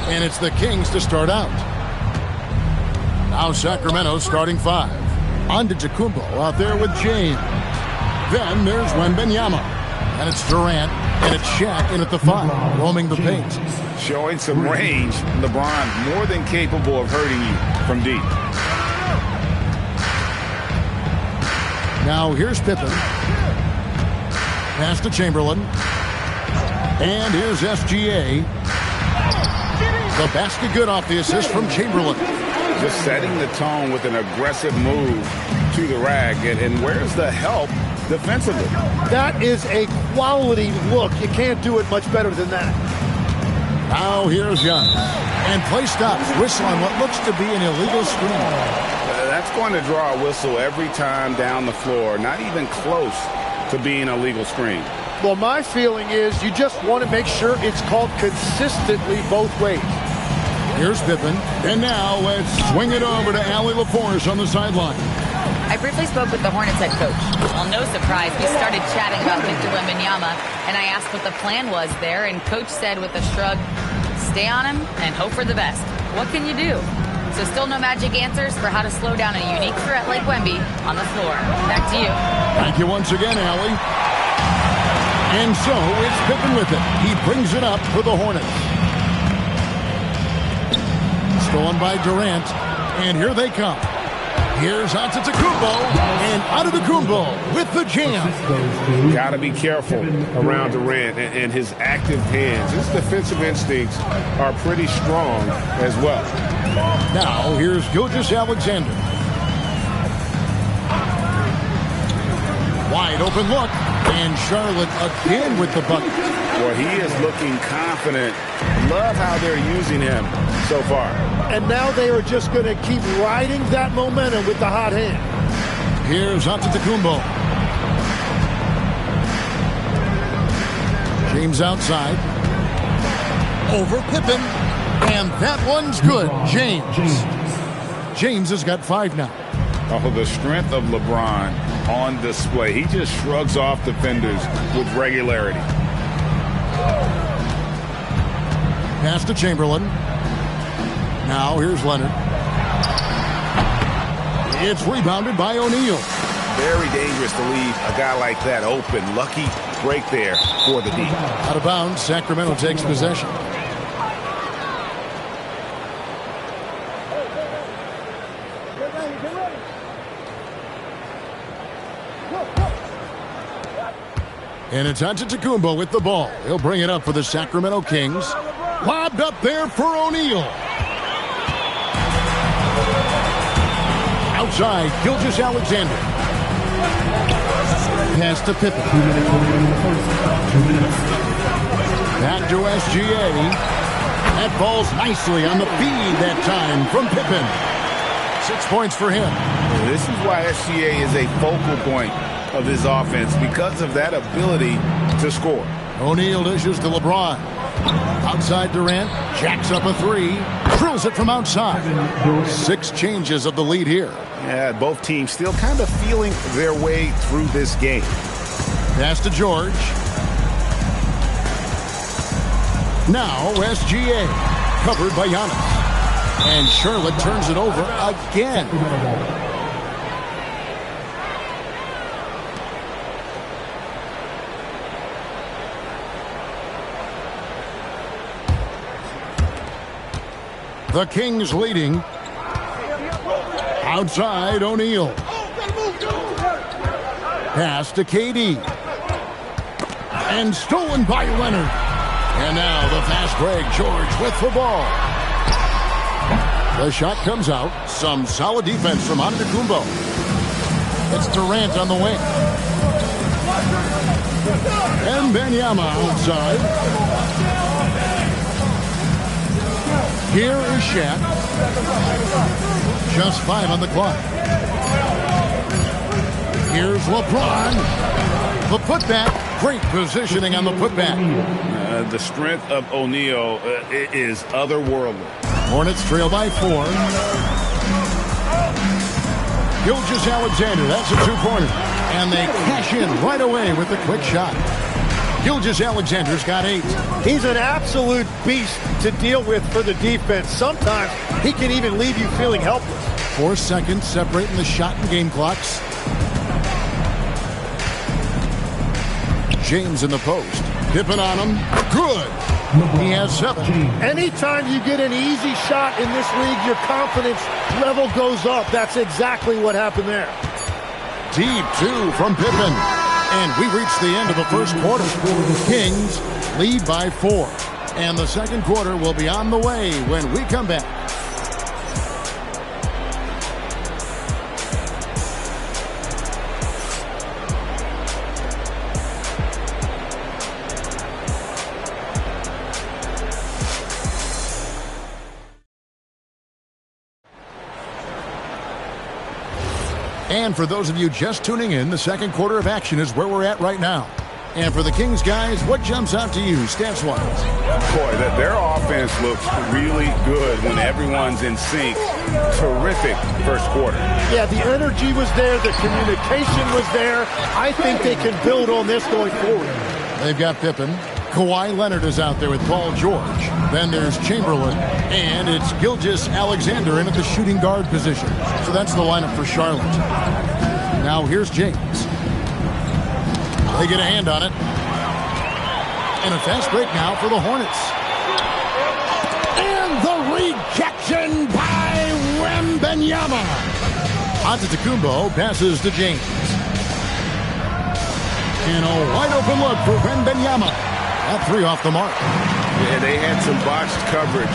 And it's the Kings to start out. Now Sacramento starting 5. Antetokounmpo out there with James. Then there's Wembanyama. And it's Durant. And it's Shaq in at the 5, roaming the paint. Showing some range. LeBron more than capable of hurting you from deep. Now here's Pippen. Pass to Chamberlain. And here's SGA. The basket good off the assist from Chamberlain. Just setting the tone with an aggressive move to the rack. And where's the help defensively? That is a quality look. You can't do it much better than that. Now here's Young. And play stops. Whistle on what looks to be an illegal screen. That's going to draw a whistle every time down the floor. Not even close to being a legal screen. Well, my feeling is you just want to make sure it's called consistently both ways. Here's Pippen. And now let's swing it over to Allie LaForce on the sideline. I briefly spoke with the Hornets head coach. Well, no surprise, we started chatting about Victor Wembanyama, and I asked what the plan was there, and coach said with a shrug, stay on him and hope for the best. What can you do? So still no magic answers for how to slow down a unique threat like Wemby on the floor. Back to you. Thank you once again, Allie. And so it's Pippen with it. He brings it up for the Hornets. Stolen by Durant. And here they come. Here's Antetokounmpo. And Antetokounmpo with the jam. Got to be careful around Durant and his active hands. His defensive instincts are pretty strong as well. Now here's Gilgeous-Alexander. Wide open look. And Charlotte again with the bucket. Well, he is looking confident. Love how they're using him so far. And now they are just going to keep riding that momentum with the hot hand. Here's Antetokounmpo. James outside. Over Pippen. And that one's good. James has got 5 now. Oh, the strength of LeBron on display. He just shrugs off defenders with regularity. Pass to Chamberlain. Now here's Leonard. It's rebounded by O'Neal. Very dangerous to leave a guy like that open. Lucky break there for the D. Out of bounds, Sacramento takes possession. And it's Antetokounmpo with the ball. He'll bring it up for the Sacramento Kings. Lobbed up there for O'Neal. Outside, Gilgeous-Alexander. Pass to Pippen. Back to SGA. That falls nicely on the feed that time from Pippen. 6 points for him. This is why SGA is a focal point of this offense, because of that ability to score. O'Neal dishes to LeBron. Outside Durant, jacks up a 3, drills it from outside. 6 changes of the lead here. Yeah, both teams still kind of feeling their way through this game. Pass to George. Now SGA, covered by Giannis. And Charlotte turns it over again. The Kings leading. Outside, O'Neal. Pass to KD. And stolen by Leonard. And now the fast break. George with the ball. The shot comes out. Some solid defense from Antetokounmpo. It's Durant on the wing. And Wembanyama outside. Here is Shaq. Just 5 on the clock. Here's LeBron. The putback. Great positioning on the putback. The strength of O'Neal is otherworldly. Hornets trail by 4. Gilgeous-Alexander. That's a 2-pointer. And they cash in right away with a quick shot. Gilgeous-Alexander's got 8. He's an absolute beast to deal with for the defense. Sometimes he can even leave you feeling helpless. 4 seconds separating the shot and game clocks. James in the post. Pippen on him. Good. He has 7. Anytime you get an easy shot in this league, your confidence level goes up. That's exactly what happened there. Deep 2 from Pippen. And we reached the end of the first quarter. Kings lead by 4. And the second quarter will be on the way when we come back. And for those of you just tuning in, the second quarter of action is where we're at right now. And for the Kings guys, what jumps out to you stats-wise? Boy, their offense looks really good when everyone's in sync. Terrific first quarter. Yeah, the energy was there. The communication was there. I think they can build on this going forward. They've got Pippen. Kawhi Leonard is out there with Paul George. Then there's Chamberlain. And it's Gilgeous-Alexander in at the shooting guard position. So that's the lineup for Charlotte. Now here's James. They get a hand on it. And a fast break now for the Hornets. And the rejection by Wembanyama. Antetokounmpo passes to James. And a wide open look for Wembanyama. That 3 off the mark. Yeah, they had some botched coverage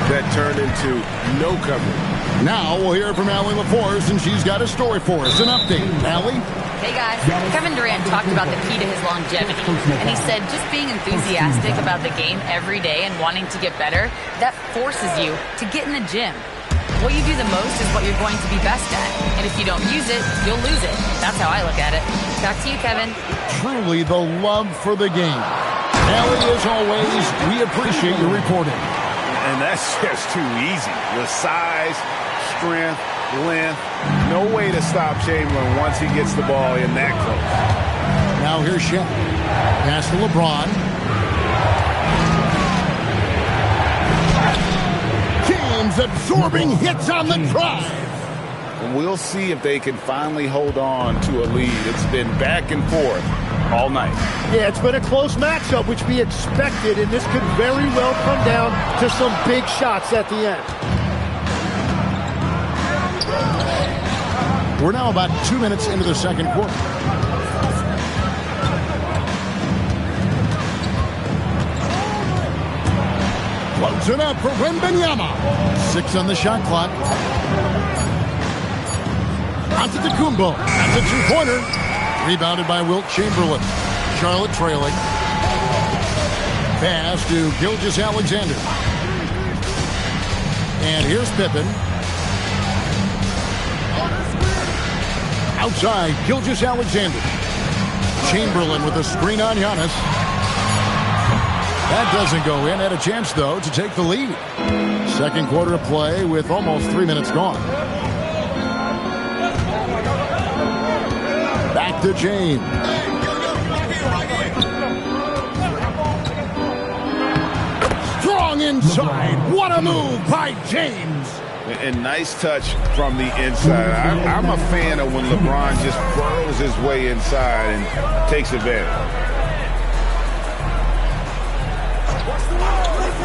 that turned into no coverage. Now we'll hear from Allie LaForce, and she's got a story for us. An update. Allie? Hey guys, Kevin Durant talked about the key to his longevity, and he said just being enthusiastic about the game every day and wanting to get better, that forces you to get in the gym. What you do the most is what you're going to be best at, and if you don't use it, you'll lose it. That's how I look at it. Back to you, Kevin. Truly the love for the game. Allie, as always, we appreciate your reporting. And that's just too easy. The size, strength, length, no way to stop Chamberlain once he gets the ball in that close. Now here's Shaq. Pass to LeBron. James absorbing hits on the drive. And we'll see if they can finally hold on to a lead. It's been back and forth all night. Yeah, it's been a close matchup, which we expected, and this could very well come down to some big shots at the end. We're now about 2 minutes into the second quarter. Floats it up for Wembanyama. 6 on the shot clock. Antetokounmpo. That's a 2-pointer. Rebounded by Wilt Chamberlain. Charlotte trailing. Pass to Gilgeous-Alexander. And here's Pippen. Outside, Gilgeous-Alexander. Chamberlain with a screen on Giannis. That doesn't go in. Had a chance, though, to take the lead. Second quarter of play with almost 3 minutes gone. Back to James. Strong inside. What a move by James. And nice touch from the inside. I'm a fan of when LeBron just burrows his way inside and takes advantage.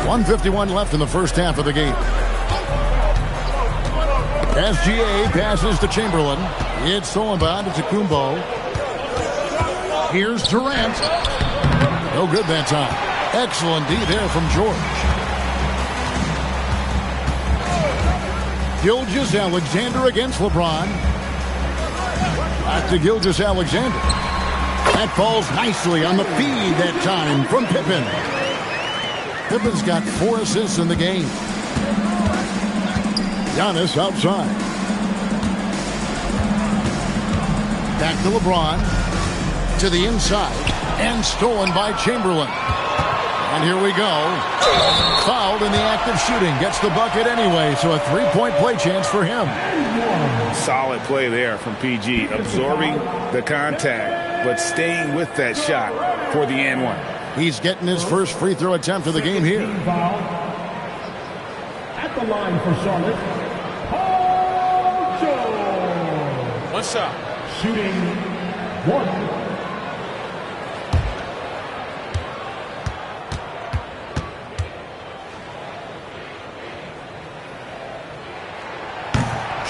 1:51 left in the first half of the game. SGA passes to Chamberlain. It's stolen by Antetokounmpo. Here's Durant. No good that time. Excellent D there from George. Gilgeous-Alexander against LeBron. Back to Gilgeous-Alexander. That falls nicely on the feed that time from Pippen. Pippen's got 4 assists in the game. Giannis outside. Back to LeBron. To the inside. And stolen by Chamberlain. And here we go. Fouled in the act of shooting. Gets the bucket anyway, so a 3-point play chance for him. Solid play there from PG. Absorbing the contact, but staying with that shot for the and one. He's getting his first free throw attempt of the game here. At the line for Charlotte, Paul George. One shot. Shooting 1.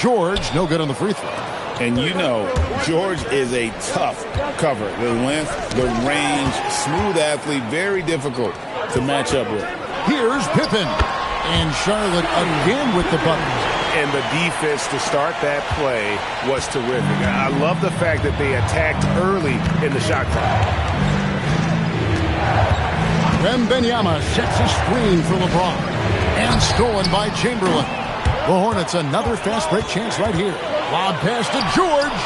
George, no good on the free throw. And you know, George is a tough cover. The length, the range, smooth athlete, very difficult to match up with. Here's Pippen. And Charlotte again with the bucket. And the defense to start that play was terrific. I love the fact that they attacked early in the shot clock. Wembanyama sets a screen for LeBron. And stolen by Chamberlain. The Hornets another fast break chance right here. Lob pass to George.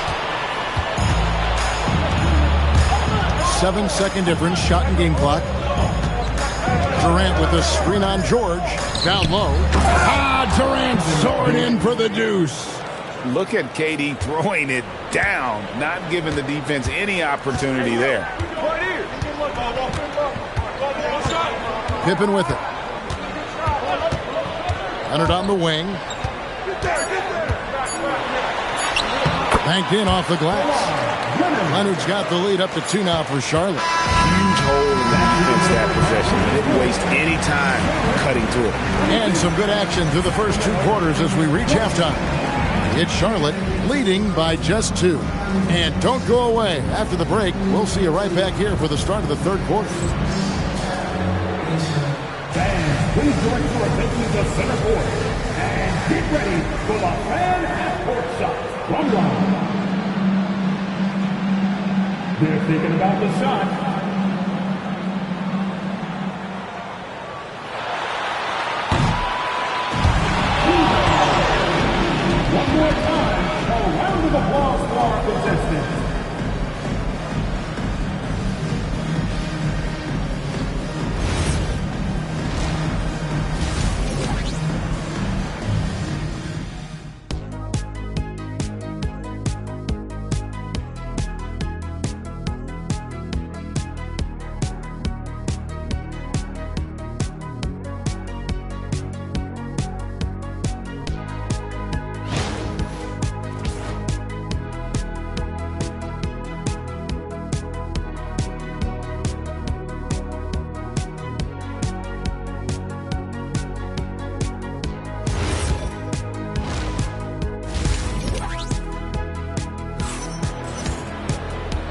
7-second difference, shot and game clock. Durant with a screen on George. Down low. Durant soaring in for the deuce. Look at KD throwing it down, not giving the defense any opportunity there. Pippen with it. Leonard on the wing. Banked in off the glass. Leonard's got the lead up to 2 now for Charlotte. Huge hole in the defense that possession. They didn't waste any time cutting through it. And some good action through the first 2 quarters as we reach halftime. It's Charlotte leading by just 2. And don't go away. After the break, we'll see you right back here for the start of the 3rd quarter. Fans, please direct your attention to center court. And get ready for the fan half-court shot. They're thinking about the shot. One more time, a round of applause for our contestants.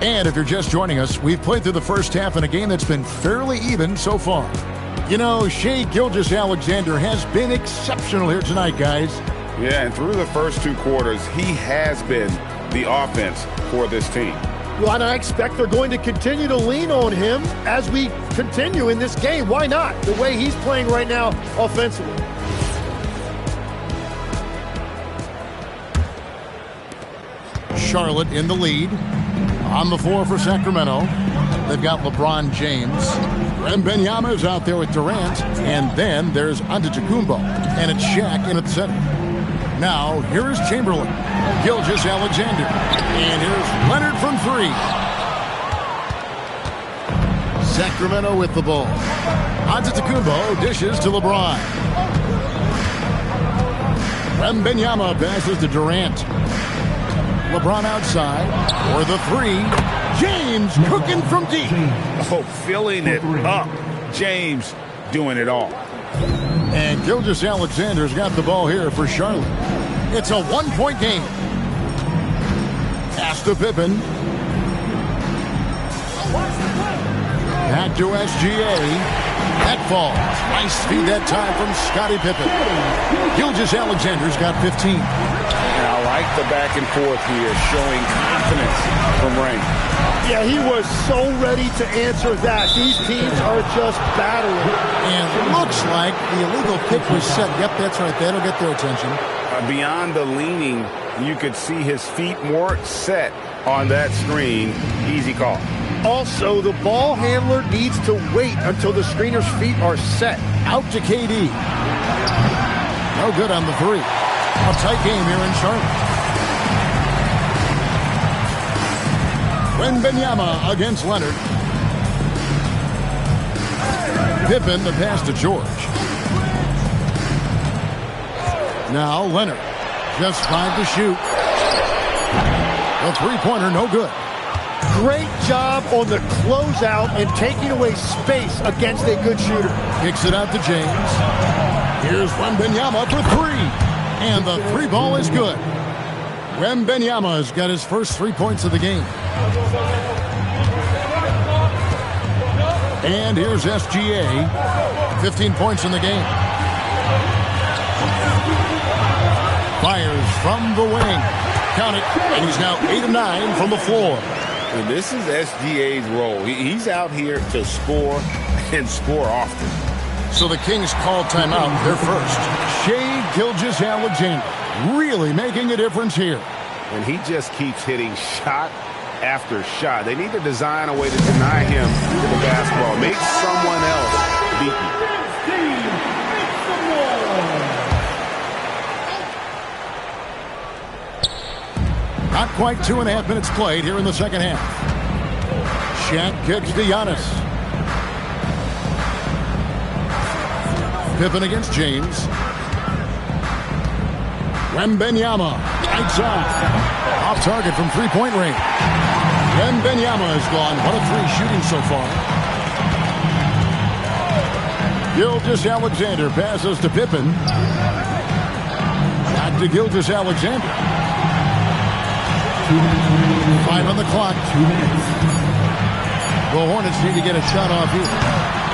And if you're just joining us, we've played through the first half in a game that's been fairly even so far. You know, Shai Gilgeous-Alexander has been exceptional here tonight, guys. Yeah, and through the first 2 quarters, he has been the offense for this team. Well, and I expect they're going to continue to lean on him as we continue in this game. Why not? The way he's playing right now offensively. Charlotte in the lead. On the floor for Sacramento, they've got LeBron James. Wembanyama is out there with Durant. And then there's Antetokounmpo. And it's Shaq in at the center. Now, here is Chamberlain. Gilgeous-Alexander. And here's Leonard from 3. Sacramento with the ball. Antetokounmpo dishes to LeBron. Wembanyama passes to Durant. LeBron outside for the 3. James cooking from deep. Oh, filling it up. James doing it all. And Gilgeous-Alexander's got the ball here for Charlotte. It's a 1-point game. Pass to Pippen. Back to SGA. That falls. Nice feed that time from Scottie Pippen. Gilgeous-Alexander's got 15. And I like the back and forth here, showing confidence from Rain. Yeah, he was so ready to answer that. These teams are just battling. And looks like the illegal kick was set. Yep, that's right. That'll get their attention. Beyond the leaning, you could see his feet more set on that screen. Easy call. Also, the ball handler needs to wait until the screener's feet are set. Out to KD. No good on the 3. A tight game here in Charlotte. Wembanyama against Leonard. Pippen, the pass to George. Now Leonard. Just 5 to shoot. The three-pointer, no good. Great job on the closeout and taking away space against a good shooter. Kicks it out to James. Here's Wembanyama for 3. And the 3 ball is good. Wembanyama has got his first 3 points of the game. And here's SGA. 15 points in the game. Fires from the wing. Count it. And he's now 8 of 9 from the floor. And this is SGA's role. He's out here to score and score often. So the Kings call timeout. They're first. Shai Gilgeous-Alexander really making a difference here. And he just keeps hitting shot after shot. They need to design a way to deny him the basketball. Make someone else beat you. Not quite 2.5 minutes played here in the second half. Shaq kicks to Giannis. Pippen against James. Wembanyama, outside. Off target from three-point range. Wembanyama has gone 1 of 3 shooting so far. Gilgeous-Alexander passes to Pippen. Back to Gilgeous-Alexander. 5 on the clock. 2 minutes. The Hornets need to get a shot off here.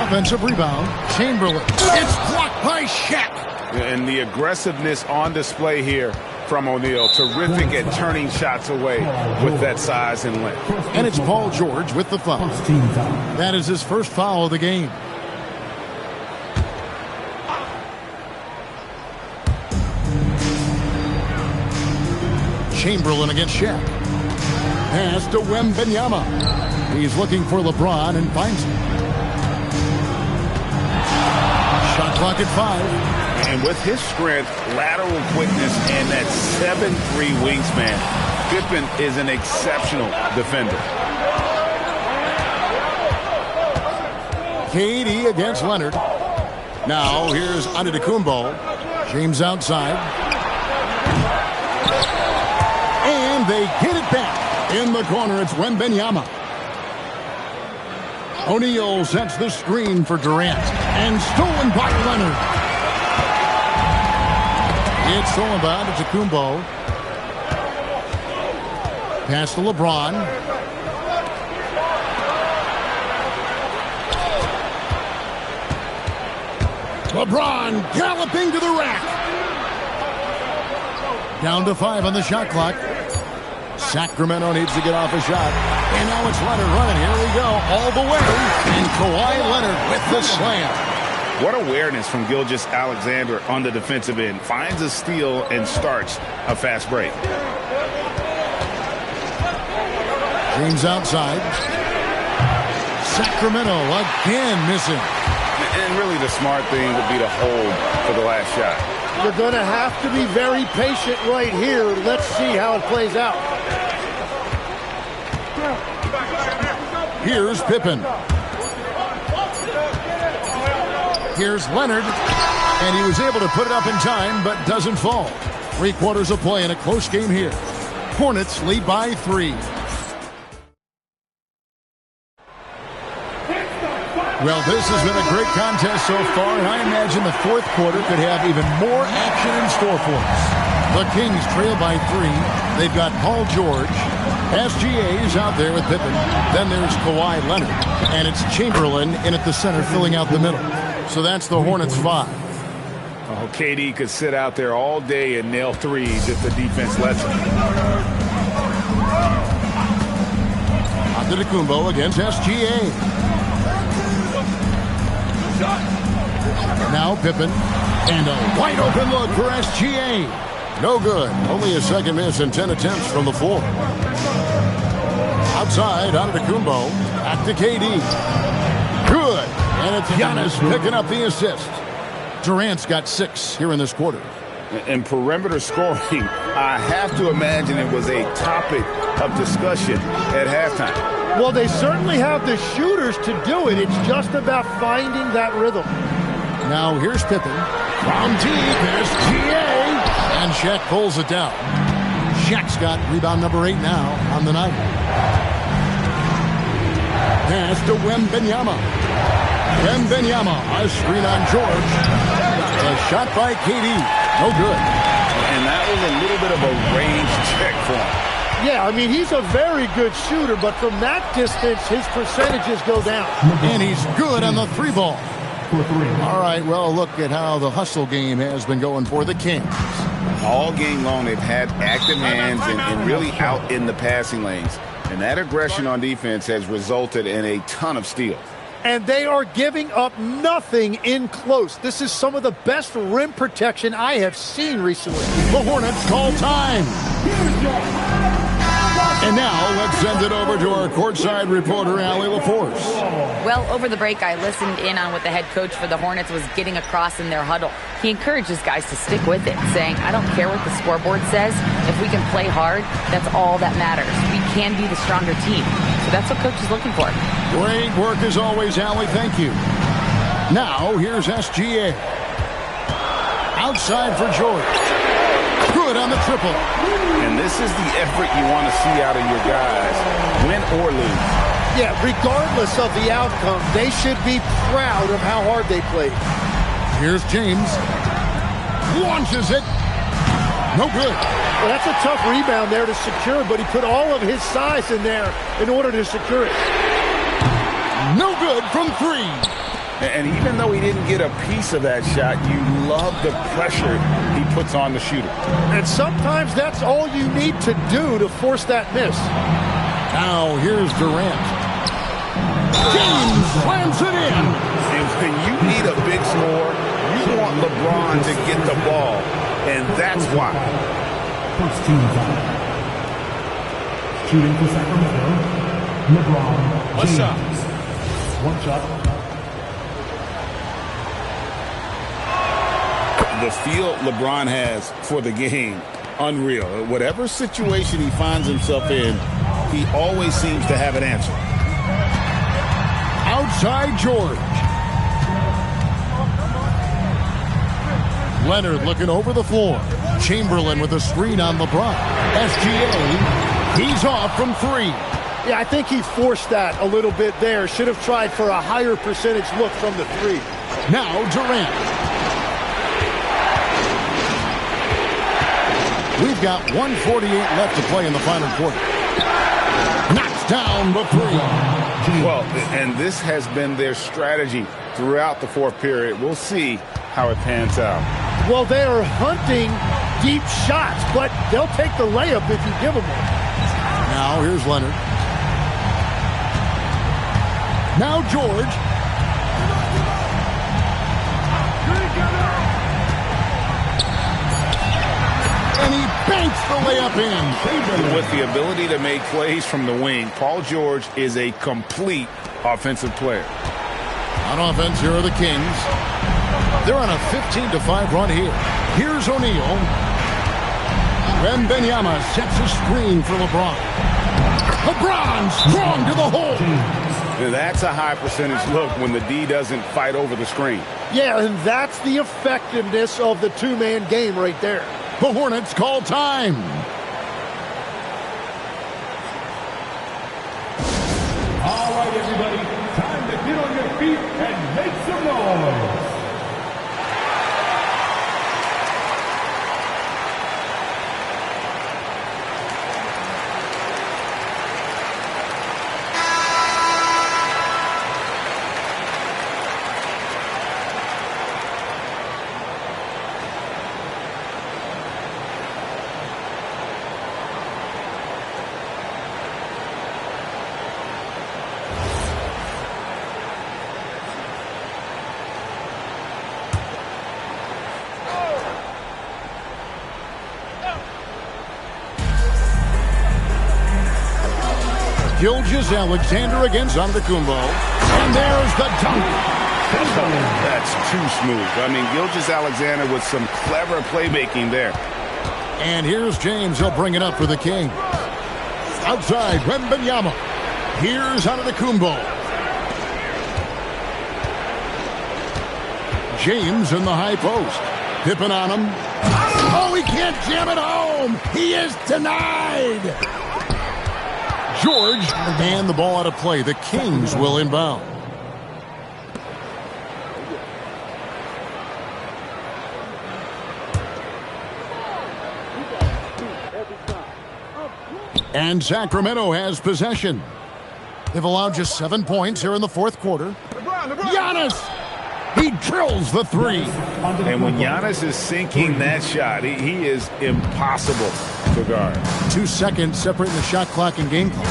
Offensive rebound. Chamberlain. It's blocked by Shaq. And the aggressiveness on display here from O'Neal. Terrific at turning shots away with that size and length. And it's Paul George with the foul. That is his first foul of the game. Chamberlain against Shaq. Pass to Wembanyama. He's looking for LeBron and finds him. Shot clock at 5. And with his strength, lateral quickness, and that 7'3" wingspan, Pippen is an exceptional defender. KD against Leonard. Now here's Antetokounmpo. James outside. And they get it back. In the corner, it's Wembanyama. O'Neal sets the screen for Durant. And stolen by Leonard. It's stolen by Antetokounmpo. Pass to LeBron. LeBron galloping to the rack. Down to 5 on the shot clock. Sacramento needs to get off a shot. And now it's Leonard running. Here we go. All the way. And Kawhi Leonard with the slam. What awareness from Gilgeous-Alexander on the defensive end. Finds a steal and starts a fast break. James outside. Sacramento again missing. And really the smart thing would be to hold for the last shot. You're going to have to be very patient right here. Let's see how it plays out. Here's Pippen. Here's Leonard. And he was able to put it up in time, but doesn't fall. 3 quarters of play in a close game here. Hornets lead by 3. Well, this has been a great contest so far, and I imagine the 4th quarter could have even more action in store for us. The Kings trail by 3. They've got Paul George. SGA is out there with Pippen. Then there's Kawhi Leonard. And it's Chamberlain in at the center filling out the middle. So that's the Hornets 5. Oh, KD could sit out there all day and nail threes if the defense lets him. Antetokounmpo against SGA. Now Pippen. And a wide open look for SGA. No good. Only a second miss and 10 attempts from the floor. Outside, Antetokounmpo. Back to KD. Good. And it's Giannis picking up the assist. Durant's got 6 here in this quarter. And perimeter scoring, I have to imagine it was a topic of discussion at halftime. Well, they certainly have the shooters to do it. It's just about finding that rhythm. Now here's Pippen. From deep, SGA. And Shaq pulls it down. Shaq's got rebound number 8 now on the night. Pass to Wembanyama. Wembanyama, a screen on George. A shot by KD. No good. And that was a little bit of a range check for him. Yeah, I mean, he's a very good shooter, but from that distance, his percentages go down. And he's good on the 3 ball. All right, well, look at how the hustle game has been going for the Kings. All game long, they've had active hands and really out in the passing lanes. And that aggression on defense has resulted in a ton of steals. And they are giving up nothing in close. This is some of the best rim protection I have seen recently. The Hornets call time. And now let's send it over to our courtside reporter, Allie LaForce. Well, over the break, I listened in on what the head coach for the Hornets was getting across in their huddle. He encourages guys to stick with it, saying, I don't care what the scoreboard says. If we can play hard, that's all that matters. We can be the stronger team. So that's what coach is looking for. Great work as always, Allie. Thank you. Now, here's SGA. Outside for George. Good on the triple. And this is the effort you want to see out of your guys, win or lose. Yeah, regardless of the outcome, they should be proud of how hard they played. Here's James. Launches it. No good. Well, that's a tough rebound there to secure, but he put all of his size in there in order to secure it. No good from 3. And even though he didn't get a piece of that shot, you love the pressure he puts on the shooter. And sometimes that's all you need to do to force that miss. Now here's Durant. James slams it in. And when you need a big score, you want LeBron to get the ball. And that's why. First team foul. Shooting for Sacramento, LeBron James. What's up? One shot. The feel LeBron has for the game, unreal. Whatever situation he finds himself in, he always seems to have an answer. Outside George. Leonard looking over the floor. Chamberlain with a screen on LeBron. SGA, he's off from 3. Yeah, I think he forced that a little bit there. Should have tried for a higher percentage look from the 3. Now Durant. We've got 1:48 left to play in the final quarter. Knocks down the 3. Well, and this has been their strategy throughout the 4th period. We'll see how it pans out. Well, they are hunting deep shots, but they'll take the layup if you give them one. Now here's Leonard. Now George. And he banks the layup in. With the ability to make plays from the wing, Paul George is a complete offensive player. On offense, here are the Kings. They're on a 15-5 run here. Here's O'Neal. Wembanyama sets a screen for LeBron. LeBron strong to the hole. Now that's a high percentage look when the D doesn't fight over the screen. Yeah, and that's the effectiveness of the two-man game right there. The Hornets call time. All right, everybody. Time to get on your feet and make some noise. Gilgeous-Alexander against Antetokounmpo. And there's the dunk. That's too smooth. I mean, Gilgeous-Alexander with some clever playmaking there. And here's James. He'll bring it up for the Kings. Outside, Wembanyama. Here's Antetokounmpo. James in the high post. Pippen on him. Oh, he can't jam it home. He is denied. George, and the ball out of play. The Kings will inbound. And Sacramento has possession. They've allowed just 7 points here in the fourth quarter. Giannis! He drills the three. And when Giannis is sinking that shot, he is impossible to guard. 2 seconds separating the shot clock and game clock.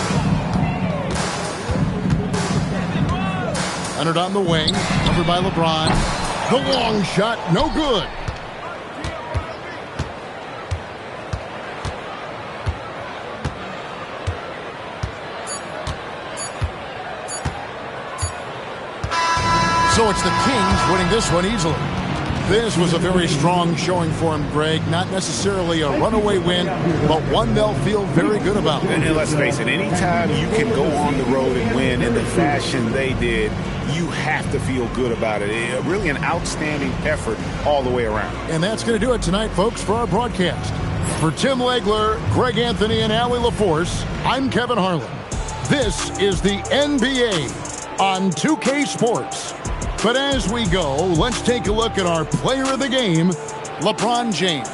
Leonard on the wing, covered by LeBron. The long shot, no good. So it's the Kings winning this one easily. This was a very strong showing for him, Greg. Not necessarily a runaway win, but one they'll feel very good about. And let's face it, anytime you can go on the road and win in the fashion they did, you have to feel good about it. Really an outstanding effort all the way around. And that's going to do it tonight, folks, for our broadcast. For Tim Legler, Greg Anthony, and Allie LaForce, I'm Kevin Harlan. This is the NBA on 2K Sports. But as we go, let's take a look at our player of the game, LeBron James.